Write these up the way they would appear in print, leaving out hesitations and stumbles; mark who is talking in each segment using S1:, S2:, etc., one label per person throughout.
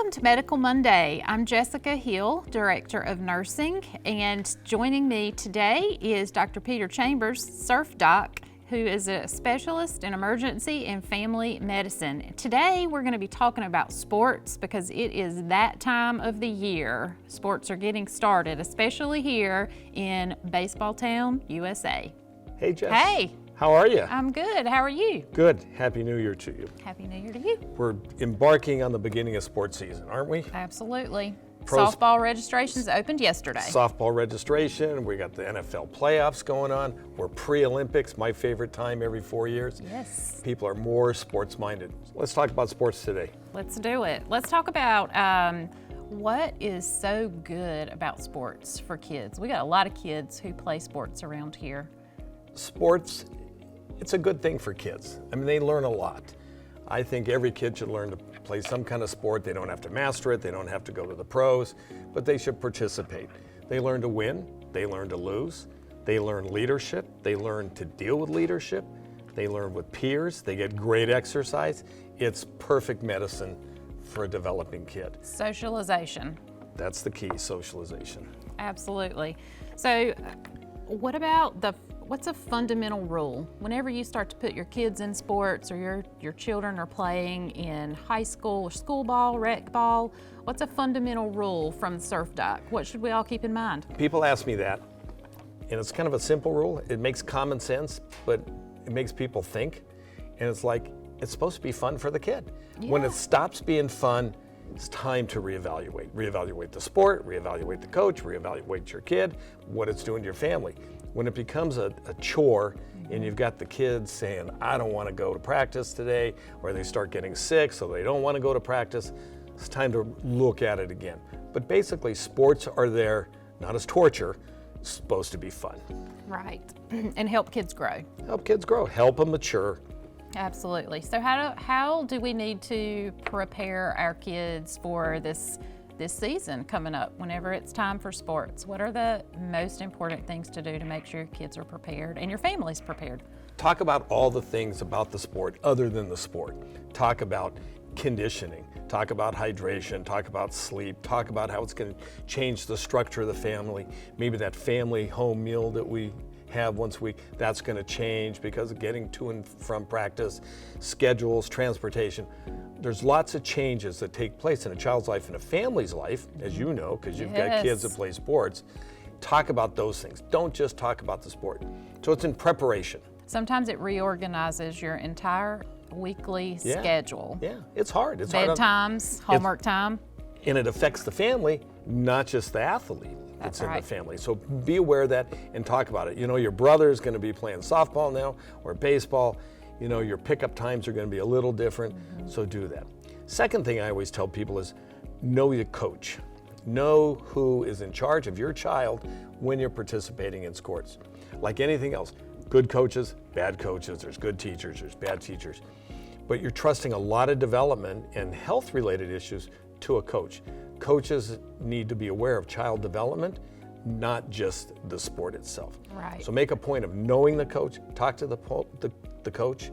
S1: Welcome to Medical Monday. I'm Jessica Hill, Director of Nursing, and joining me today is Dr. Peter Chambers, Surf Doc, who is a specialist in emergency and family medicine. Today we're going to be talking about sports because it is that time of the year. Sports are getting started, especially here in Baseball Town, USA.
S2: Hey, Jess.
S1: Hey.
S2: How are you?
S1: I'm good. How are you?
S2: Good. Happy New Year to you.
S1: Happy New Year to you.
S2: We're embarking on the beginning of sports season, aren't we?
S1: Absolutely.
S2: Pros-
S1: Softball registrations opened yesterday.
S2: Softball registration. We got the NFL playoffs going on. We're pre-Olympics, my favorite time every 4 years.
S1: Yes.
S2: People are more sports-minded. Let's talk about sports today.
S1: Let's do it. Let's talk about what is so good about sports for kids. We got a lot of kids who play sports around here.
S2: Sports, it's a good thing for kids. I mean, they learn a lot. I think every kid should learn to play some kind of sport. They don't have to master it. They don't have to go to the pros, but they should participate. They learn to win. They learn to lose. They learn leadership. They learn to deal with leadership. They learn with peers. They get great exercise. It's perfect medicine for a developing kid.
S1: Socialization.
S2: That's the key, socialization.
S1: Absolutely. So what about what's a fundamental rule? Whenever you start to put your kids in sports or your children are playing in high school or school ball, rec ball, what's a fundamental rule from the Surf Doc? What should we all keep in mind?
S2: People ask me that, and it's kind of a simple rule. It makes common sense, but it makes people think, and it's like, it's supposed to be fun for the kid.
S1: Yeah.
S2: When it stops being fun, it's time to reevaluate. Reevaluate the sport, reevaluate the coach, reevaluate your kid, what it's doing to your family. When it becomes a chore and you've got the kids saying, I don't want to go to practice today, or they start getting sick so they don't want to go to practice, it's time to look at it again. But basically, sports are there not as torture, it's supposed to be fun.
S1: Right. And help kids grow.
S2: Help kids grow, help them mature.
S1: Absolutely. So how do we need to prepare our kids for this season coming up whenever it's time for sports? What are the most important things to do to make sure your kids are prepared and your family's prepared?
S2: Talk about all the things about the sport other than the sport. Talk about conditioning, talk about hydration, talk about sleep, talk about how it's going to change the structure of the family. Maybe that family home meal that we have once a week, that's going to change because of getting to and from practice, schedules, transportation. There's lots of changes that take place in a child's life and a family's life, as you know, because you've got kids that play sports. Talk about those things. Don't just talk about the sport. So it's in preparation.
S1: Sometimes it reorganizes your entire weekly schedule.
S2: Yeah, it's hard. It's hard.
S1: Bedtimes, homework time.
S2: And it affects the family, not just the athlete.
S1: That's
S2: It's in
S1: right.
S2: the family. So be aware of that and talk about it. You know, your brother's going to be playing softball now or baseball. You know, your pickup times are going to be a little different, so do that. Second thing I always tell people is know your coach. Know who is in charge of your child when you're participating in sports. Like anything else, good coaches, bad coaches, there's good teachers, there's bad teachers. But you're trusting a lot of development and health-related issues to a coach. Coaches need to be aware of child development, not just the sport itself.
S1: Right.
S2: So make a point of knowing the coach, talk to the coach,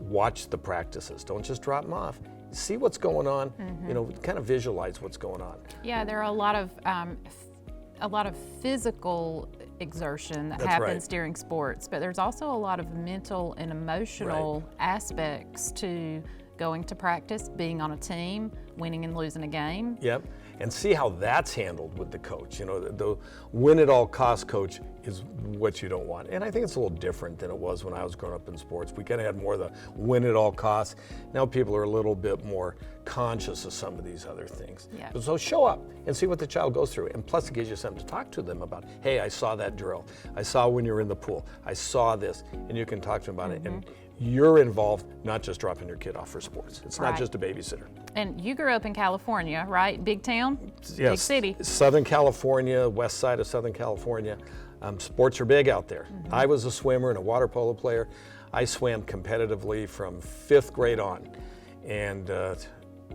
S2: watch the practices. Don't just drop them off. See what's going on, you know, kind of visualize what's going on.
S1: Yeah, there are a lot of physical exertion that
S2: That's
S1: happens
S2: right.
S1: during sports, but there's also a lot of mental and emotional aspects to going to practice, being on a team, winning and losing a game.
S2: Yep, and see how that's handled with the coach. You know, the win at all costs coach is what you don't want. And I think it's a little different than it was when I was growing up in sports. We kind of had more of the win at all costs. Now people are a little bit more conscious of some of these other things.
S1: Yeah.
S2: So show up and see what the child goes through. And plus it gives you something to talk to them about. Hey, I saw that drill. I saw when you were in the pool. I saw this. And you can talk to them about it. And you're involved, not just dropping your kid off for sports. It's not
S1: Right.
S2: just a babysitter.
S1: And you grew up in California, right? Big town?
S2: Yes,
S1: Big city.
S2: Southern California, west side of Southern California. Sports are big out there. I was a swimmer and a water polo player. I swam competitively from 5th grade on. And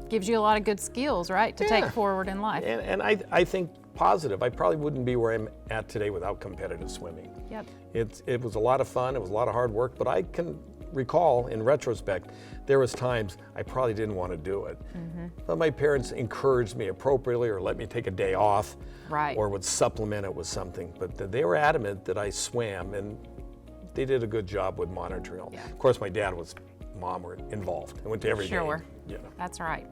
S1: Gives you a lot of good skills, right, to take forward in life.
S2: and I think positive. I probably wouldn't be where I'm at today without competitive swimming.
S1: Yep.
S2: It was a lot of fun. It was a lot of hard work, but I can recall in retrospect, there was times I probably didn't want to do it. But my parents encouraged me appropriately or let me take a day off
S1: Right.
S2: or would supplement it with something. But they were adamant that I swam, and they did a good job with monitoring all.
S1: Yeah.
S2: Of course, my dad was, mom were involved. I went to every
S1: Sure.
S2: game. You know.
S1: That's right.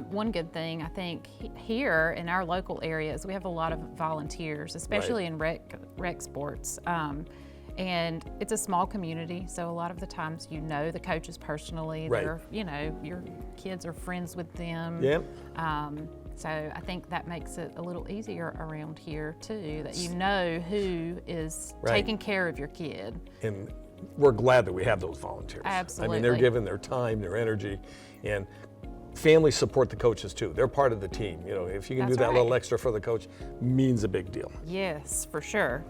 S1: One good thing I think here in our local areas, we have a lot of volunteers, especially in rec sports. And it's a small community, so a lot of the times you know the coaches personally.
S2: Right.
S1: They're, you know, your kids are friends with them.
S2: Yeah.
S1: So I think that makes it a little easier around here too, that you know who is
S2: Right.
S1: taking care of your kid.
S2: And we're glad that we have those volunteers. I mean, they're
S1: Absolutely.
S2: giving their time, their energy, and families support the coaches too. They're part of the team. You know, if you can
S1: That's
S2: do that
S1: right.
S2: little extra for the coach, means a big deal.
S1: Yes, for sure.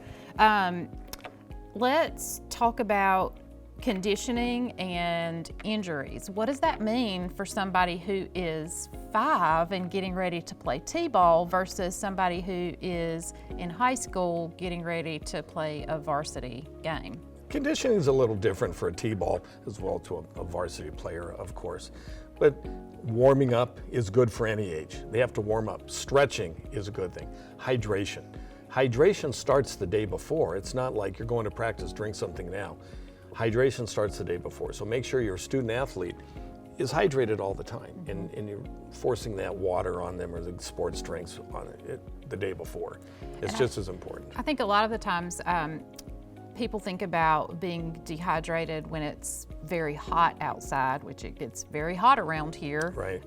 S1: Let's talk about conditioning and injuries. What does that mean for somebody who is 5 and getting ready to play t-ball versus somebody who is in high school getting ready to play a varsity game?
S2: Conditioning is a little different for a t-ball as well to a varsity player, of course. But warming up is good for any age. They have to warm up. Stretching is a good thing. Hydration. Hydration starts the day before. It's not like you're going to practice, drink something now. Hydration starts the day before. So make sure your student athlete is hydrated all the time, and you're forcing that water on them or the sports drinks on it the day before. It's just as important.
S1: I think a lot of the times people think about being dehydrated when it's very hot outside, which it gets very hot around here,
S2: Right.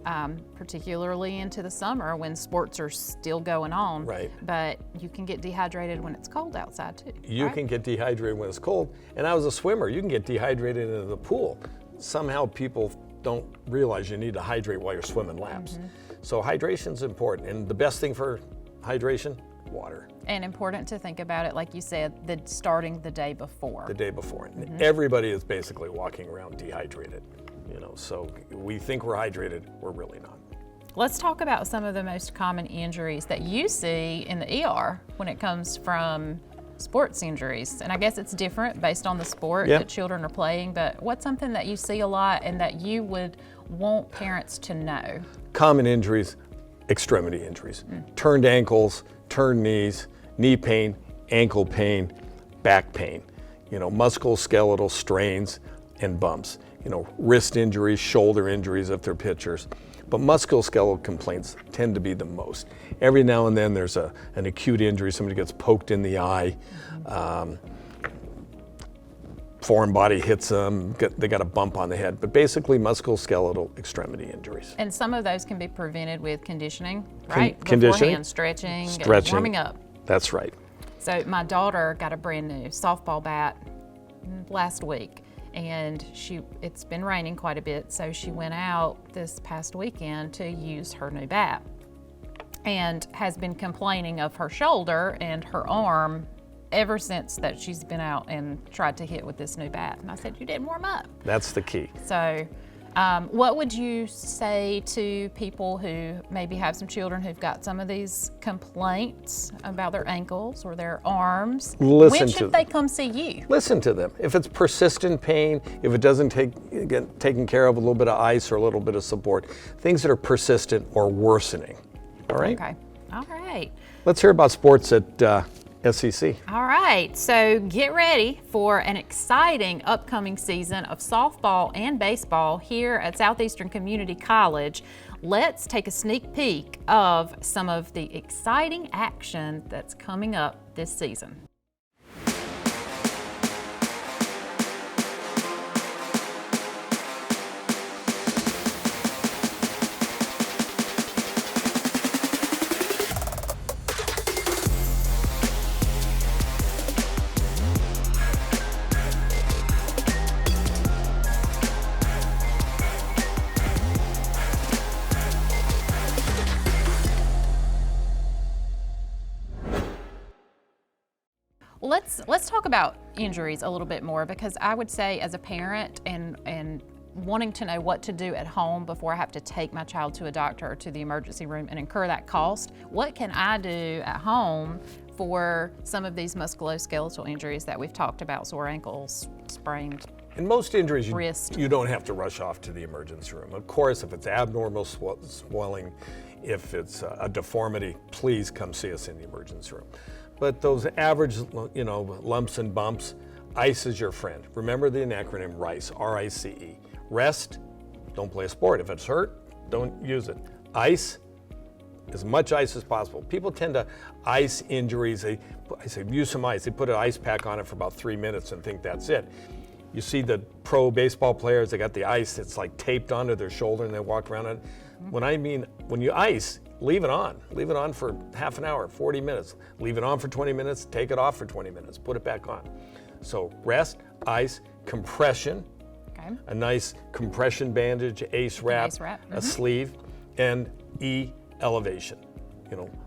S1: Particularly into the summer when sports are still going on.
S2: Right.
S1: But you can get dehydrated when it's cold outside too.
S2: You
S1: right?
S2: can get dehydrated when it's cold. And I was a swimmer. You can get dehydrated in the pool. Somehow people don't realize you need to hydrate while you're swimming laps. So hydration is important. And the best thing for hydration, water.
S1: And important to think about it, like you said, starting the day before.
S2: The day before. And everybody is basically walking around dehydrated. You know, so we think we're hydrated, we're really not.
S1: Let's talk about some of the most common injuries that you see in the ER when it comes from sports injuries. And I guess it's different based on the sport
S2: Yep.
S1: that children are playing, but what's something that you see a lot and that you would want parents to know?
S2: Common injuries, extremity injuries. Turned ankles, turned knees, knee pain, ankle pain, back pain. You know, musculoskeletal strains and bumps. You know, wrist injuries, shoulder injuries if they're pitchers. But musculoskeletal complaints tend to be the most. Every now and then there's an acute injury, somebody gets poked in the eye, foreign body hits them, they got a bump on the head. But basically musculoskeletal extremity injuries.
S1: And some of those can be prevented with conditioning, right?
S2: Conditioning,
S1: Beforehand, stretching,
S2: stretching.
S1: warming up.
S2: That's right.
S1: So my daughter got a brand new softball bat last week, and it's been raining quite a bit, so she went out this past weekend to use her new bat and has been complaining of her shoulder and her arm ever since that she's been out and tried to hit with this new bat. And I said, you didn't warm up.
S2: That's the key.
S1: So what would you say to people who maybe have some children who've got some of these complaints about their ankles or their arms?
S2: Listen
S1: when
S2: to
S1: should
S2: them.
S1: they come see you?
S2: Listen to them. If it's persistent pain, if it doesn't get taken care of, a little bit of ice or a little bit of support, things that are persistent or worsening. All right?
S1: Okay. All right.
S2: Let's hear about sports at SEC.
S1: All right, so get ready for an exciting upcoming season of softball and baseball here at Southeastern Community College. Let's take a sneak peek of some of the exciting action that's coming up this season. Let's talk about injuries a little bit more, because I would say as a parent and wanting to know what to do at home before I have to take my child to a doctor or to the emergency room and incur that cost, what can I do at home for some of these musculoskeletal injuries that we've talked about, sore ankles, sprained
S2: And most injuries,
S1: wrist.
S2: you don't have to rush off to the emergency room. Of course, if it's abnormal swelling, if it's a deformity, please come see us in the emergency room. But those average, lumps and bumps, ICE is your friend. Remember the acronym RICE, R-I-C-E. Rest, don't play a sport. If it's hurt, don't use it. ICE, as much ice as possible. People tend to ice injuries. I say, use some ice. They put an ice pack on it for about 3 minutes and think that's it. You see the pro baseball players, they got the ice, it's like taped onto their shoulder and they walk around it. When you ice, leave it on. Leave it on for half an hour, 40 minutes. Leave it on for 20 minutes, take it off for 20 minutes, put it back on. So rest, ice, compression, a nice compression bandage, ACE wrap, a sleeve, and E, elevation.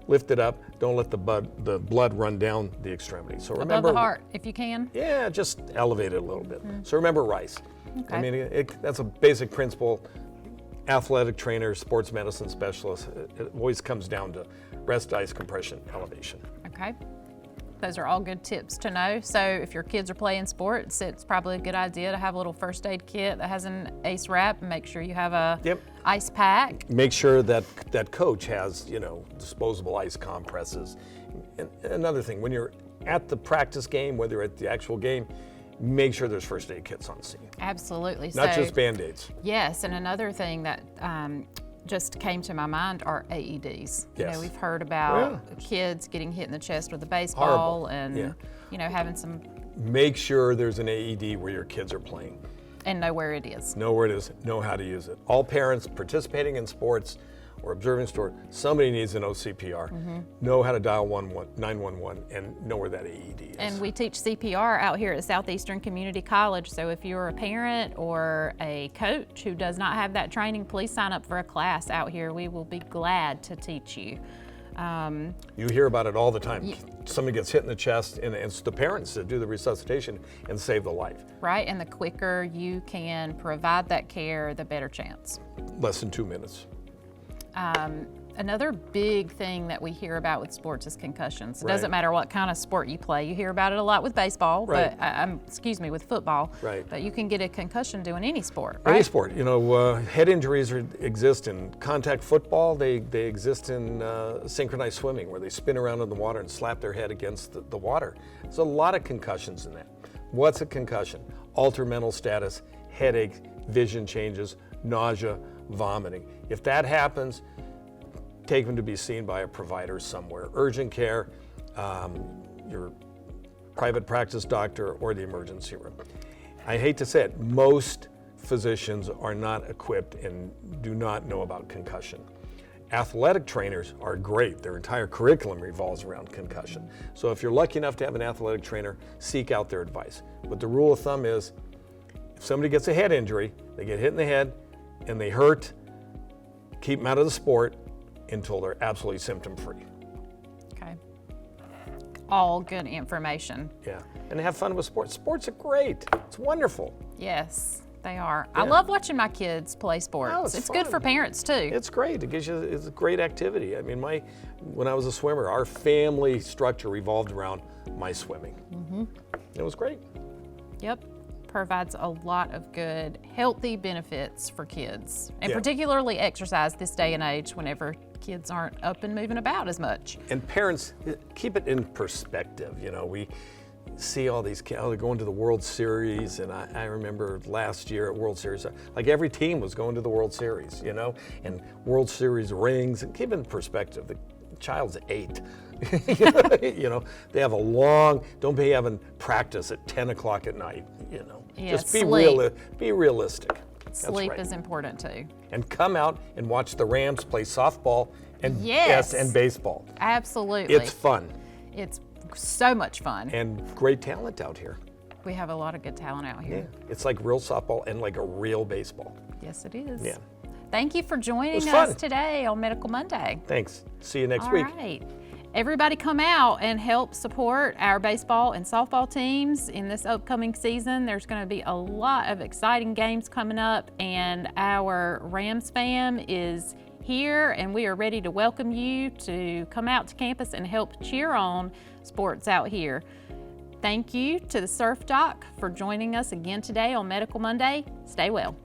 S2: Lift it up, don't let the blood run down the extremity. So remember,
S1: above the heart, if you can.
S2: Yeah, just elevate it a little bit. So remember RICE. Okay. I mean, that's a basic principle. Athletic trainer, sports medicine specialist, it always comes down to rest, ice, compression, elevation.
S1: Okay. Those are all good tips to know. So if your kids are playing sports, it's probably a good idea to have a little first aid kit that has an ACE wrap, and make sure you have a ice pack.
S2: Make sure that coach has, disposable ice compresses. And another thing, when you're at the practice game, whether at the actual game, make sure there's first aid kits on scene.
S1: Absolutely.
S2: Not just Band-Aids.
S1: Yes, and another thing that just came to my mind are AEDs.
S2: Yes.
S1: We've heard about kids getting hit in the chest with a baseball.
S2: Horrible.
S1: And having some.
S2: Make sure there's an AED where your kids are playing.
S1: And know where it is.
S2: Know where it is, know how to use it. All parents participating in sports or observing sport, somebody needs to know CPR, know how to dial 911, and know where that AED is.
S1: And we teach CPR out here at Southeastern Community College, so if you're a parent or a coach who does not have that training, please sign up for a class out here. We will be glad to teach you.
S2: You hear about it all the time. Somebody gets hit in the chest, and it's the parents that do the resuscitation and save the life.
S1: Right, and the quicker you can provide that care, the better chance.
S2: Less than 2 minutes.
S1: Another big thing that we hear about with sports is concussions. It
S2: Right.
S1: doesn't matter what kind of sport you play. You hear about it a lot with baseball,
S2: Right.
S1: but with football.
S2: Right.
S1: But you can get a concussion doing any sport, right?
S2: Any sport, head injuries exist in contact football. They exist in synchronized swimming, where they spin around in the water and slap their head against the water. There's a lot of concussions in that. What's a concussion? Altered mental status, headache, vision changes, nausea, vomiting. If that happens, take them to be seen by a provider somewhere. Urgent care, your private practice doctor, or the emergency room. I hate to say it, most physicians are not equipped and do not know about concussion. Athletic trainers are great. Their entire curriculum revolves around concussion. So if you're lucky enough to have an athletic trainer, seek out their advice. But the rule of thumb is, if somebody gets a head injury, they get hit in the head and they hurt, keep them out of the sport until they're absolutely symptom-free.
S1: Okay. All good information.
S2: Yeah, and have fun with sports. Sports are great. It's wonderful.
S1: Yes, they are.
S2: Yeah.
S1: I love watching my kids play sports.
S2: Oh, it's
S1: good
S2: fun.
S1: for parents too.
S2: It's great. It's a great activity. I mean, when I was a swimmer, our family structure revolved around my swimming. It was great.
S1: Yep. Provides a lot of good, healthy benefits for kids, and
S2: Yeah.
S1: particularly exercise this day and age whenever kids aren't up and moving about as much.
S2: And parents, keep it in perspective. We see all these kids, they're going to the World Series, and I remember last year at World Series, like every team was going to the World Series, and World Series rings. And keep it in perspective. The child's 8. They have don't be having practice at 10 o'clock at night,
S1: Yeah,
S2: Just be
S1: sleep.
S2: be realistic. That's
S1: Sleep
S2: right.
S1: is important too.
S2: And come out and watch the Rams play softball and
S1: Yes.
S2: and baseball.
S1: Absolutely.
S2: It's fun
S1: It's so much fun.
S2: and great talent out here.
S1: We have a lot of good talent out here.
S2: Yeah, it's like real softball and like a real baseball.
S1: Yes, it is.
S2: Yeah.
S1: Thank you for joining
S2: was
S1: us
S2: fun.
S1: today on Medical Monday.
S2: Thanks. See you next
S1: All
S2: week.
S1: right. Everybody come out and help support our baseball and softball teams in this upcoming season. There's going to be a lot of exciting games coming up, and our Rams fam is here, and we are ready to welcome you to come out to campus and help cheer on sports out here. Thank you to the Surf Doc for joining us again today on Medical Monday. Stay well.